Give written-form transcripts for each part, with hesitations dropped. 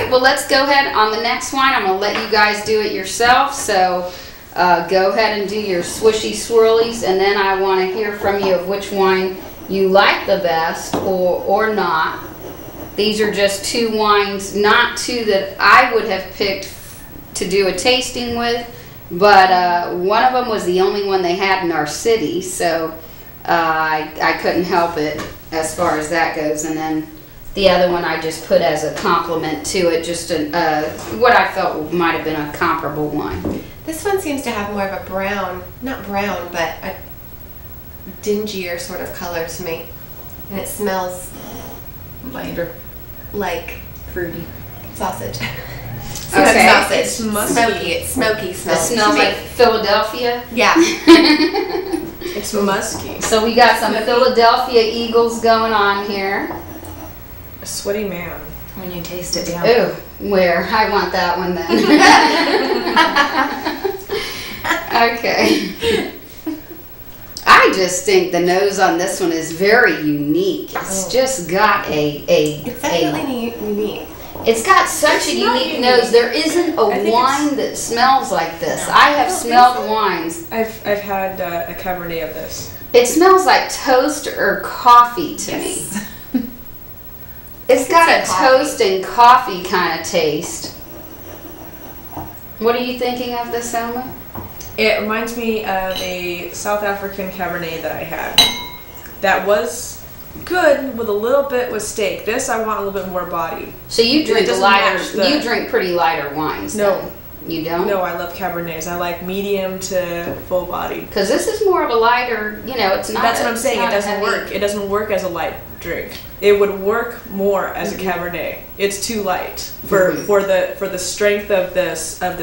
right, well, let's go ahead on the next wine. I'm going to let you guys do it yourself. So go ahead and do your swishy swirlies, and then I want to hear from you of which wine you like the best or not. These are just two wines, not two that I would have picked to do a tasting with, but one of them was the only one they had in our city, so I couldn't help it as far as that goes. And then the other one I just put as a compliment to it, just what I felt might have been a comparable one. This one seems to have more of a brown, not brown, but a dingier sort of color to me. And it smells lighter, like fruity sausage. Okay. Sausage. It's musky. Smoky. It's smoky It smelling. smells like Philadelphia. Yeah. It's musky. So we got some Philadelphia Eagles going on here. A sweaty man. When you taste it, yeah. Ooh, where? I want that one then. Okay. I just think the nose on this one is very unique. It's just got It's definitely unique. It's got such a unique nose. There isn't a wine that smells like this. I have smelled wines. I've had a Cabernet of this. It smells like toast or coffee to me. It's got a toast and coffee kind of taste. What are you thinking of this, Selma? It reminds me of a South African Cabernet that I had. That was good with a little bit with steak. This I want a little bit more body. So you drink doesn't lighter. match the- You drink pretty lighter wines. No. Then. You don't? No, I love Cabernets. I like medium to full body. Because this is more of a lighter, it's not. That's what I'm saying. It not doesn't heavy. work. It doesn't work as a light drink. It would work more as a Cabernet. It's too light for the strength of the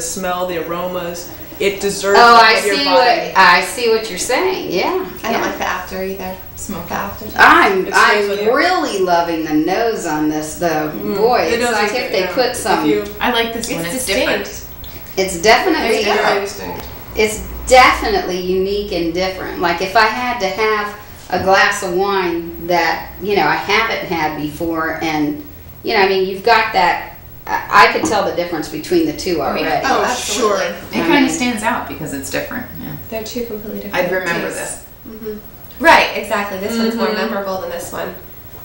smell, the aromas. It deserves Oh, a I heavier see body. I see what you're saying. Yeah. I don't like the after either. Smoke after. I'm stays with you. really loving the nose on this though. Boy, It it's does like look if good, they yeah. put some. I like this one. It's different. distinct. It's definitely It's very distinct. it's definitely unique and different. Like if I had to have a glass of wine that I haven't had before, and you've got that. I could tell the difference between the two already. Oh, absolutely. It kind of stands out because it's different. Yeah. They're two completely different. I'd remember tastes. this. Right, exactly. This one's more memorable than this one.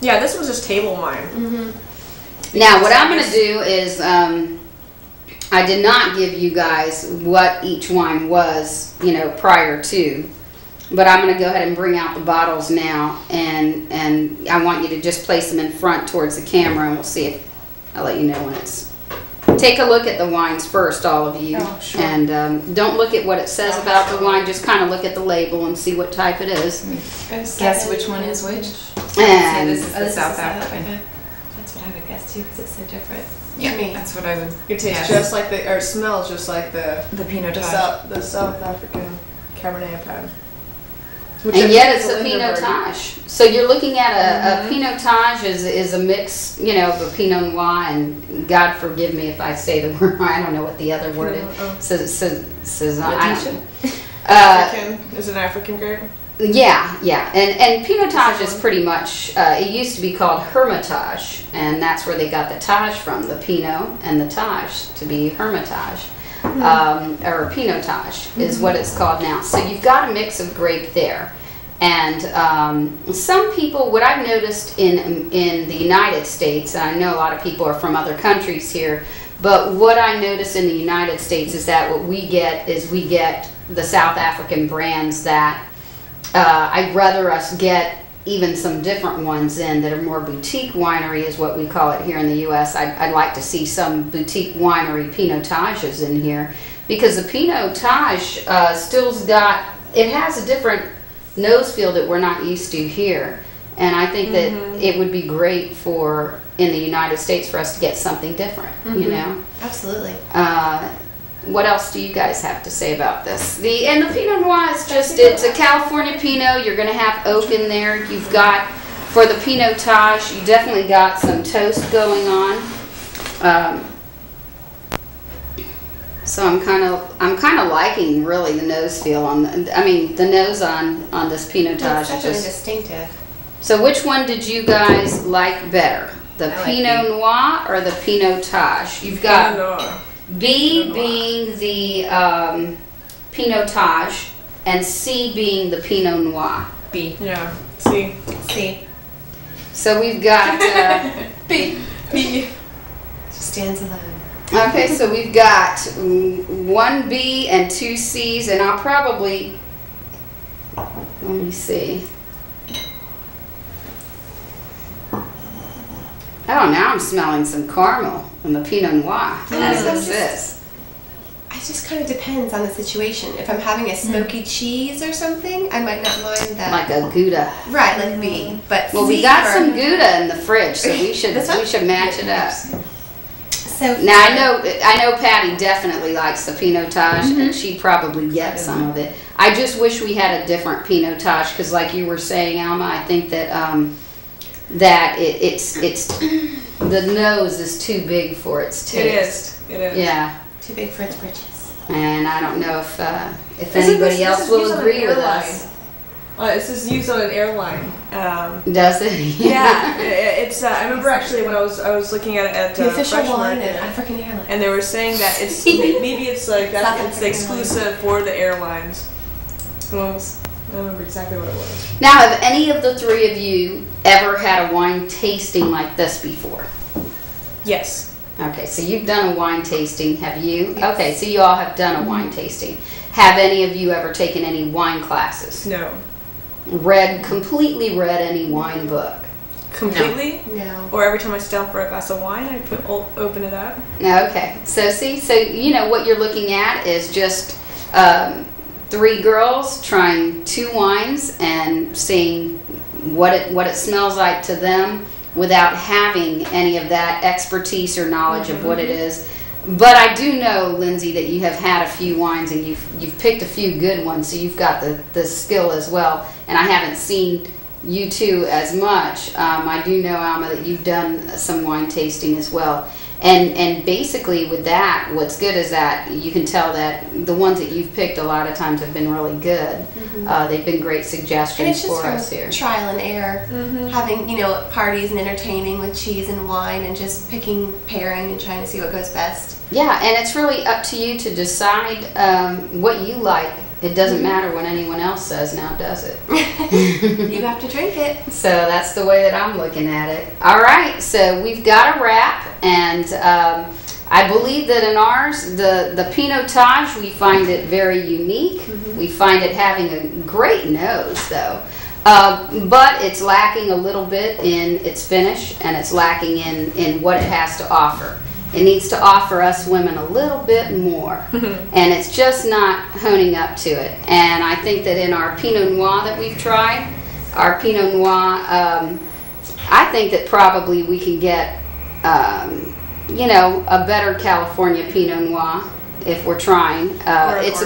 Yeah, this was just table wine. Now, what I'm going to do is, I did not give you guys what each wine was, prior to, but I'm going to go ahead and bring out the bottles now, and I want you to just place them in front towards the camera, and we'll see if I'll let you know when it's. Take a look at the wines first, all of you, and don't look at what it says about the wine. Just kind of look at the label and see what type it is. Guess which one is which? And This is the South African. That's what I would guess too, because it's so different. Yeah, that's what I would. It tastes guess. just like it smells just like the Pinotage. the South African Cabernet I've had. And yet it's a Pinotage. So you're looking at a Pinotage is a mix, of a Pinot Noir, and God forgive me if I say the word. I don't know what the other word is. African is an African grape. Yeah. And Pinotage is pretty much, it used to be called Hermitage, and that's where they got the Tage from, the Pinot and the Tage to be Hermitage. Or Pinotage is what it's called now. So you've got a mix of grape there. And some people, what I've noticed in the United States, and I know a lot of people are from other countries here, but what I notice in the United States is that what we get is we get the South African brands that I'd rather us get even some different ones in that are more boutique winery is what we call it here in the U.S. I'd like to see some boutique winery Pinotages in here, because the Pinotage still's got, it has a different nose feel that we're not used to here, and I think that it would be great for in the United States for us to get something different. Absolutely. What else do you guys have to say about this? The Pinot Noir is just, it's a California Pinot. You're going to have oak in there. You've got, for the Pinotage, you definitely got some toast going on. So I'm kind of liking really the nose feel on the nose on this Pinotage. It's definitely distinctive. So which one did you guys like better? the I like Pinot B. Noir or the Pinotage? You've Pinot got Noir. B Pinot Noir. being the Pinotage and C being the Pinot Noir. B. Yeah. See. See, So we've got, B. B. stands alone. okay, so we've got 1 B and 2 C's, and I'll probably, let me see. Oh, now I'm smelling some caramel in the Pinot Noir. What's this? It just kind of depends on the situation. If I'm having a smoky cheese or something, I might not mind that. Like a Gouda. Right, like B. But Well, we C got for- some Gouda in the fridge, so we should This one? match it up. So Now I know Patty definitely likes the Pinotage, and she'd probably get some of it. I just wish we had a different Pinotage, because like you were saying, Alma, I think that that it's the nose is too big for its taste. It is. It is. Yeah, too big for its britches. and I don't know if Isn't anybody this else is will used on an agree with airline? us. This is used on an airline. Does it? Yeah, it's. I remember actually when I was looking at it at The official Fresh wine Market, of African Airlines. and they were saying that it's maybe it's like that. South It's the African exclusive for the airlines. Well, I don't remember exactly what it was. Now, have any of the three of you ever had a wine tasting like this before? Yes. Okay, so you've done a wine tasting, have you? Okay, so you all have done a wine tasting. Have any of you ever taken any wine classes? No. Completely read any wine book? Completely. No. Or every time I sit down for a glass of wine, I open it up. No, okay. So you know what you're looking at is just 3 girls trying 2 wines and seeing what it smells like to them without having any of that expertise or knowledge of what it is. But I do know, Lindsay, that you have had a few wines and you've picked a few good ones, so you've got the skill as well. And I haven't seen you two as much. I do know, Alma, that you've done some wine tasting as well. And basically with that, what's good is that you can tell that the ones that you've picked a lot of times have been really good. They've been great And suggestions it's just for from us here. trial and error, having parties and entertaining with cheese and wine, and just picking, pairing, and trying to see what goes best. Yeah, and it's really up to you to decide what you like. It doesn't matter what anyone else says now, does it? You have to drink it. So that's the way that I'm looking at it. All right, so we've got a wrap, and I believe that in ours, the Pinotage, we find it very unique. We find it having a great nose, though. But it's lacking a little bit in its finish, and it's lacking in what it has to offer. It needs to offer us women a little bit more, and it's just not honing up to it. And I think that in our Pinot Noir that we've tried, our Pinot Noir, I think that probably we can get, a better California Pinot Noir if we're trying. It's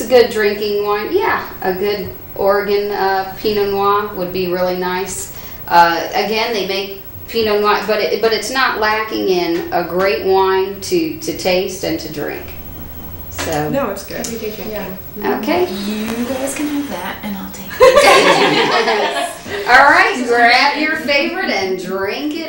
a good drinking wine. Yeah, a good Oregon Pinot Noir would be really nice. Again, they make Pinot Noir, but it's not lacking in a great wine to taste and to drink. So No, it's good. Everyday drinking. okay, You guys can have that, and I'll take it. all right, grab your favorite and drink it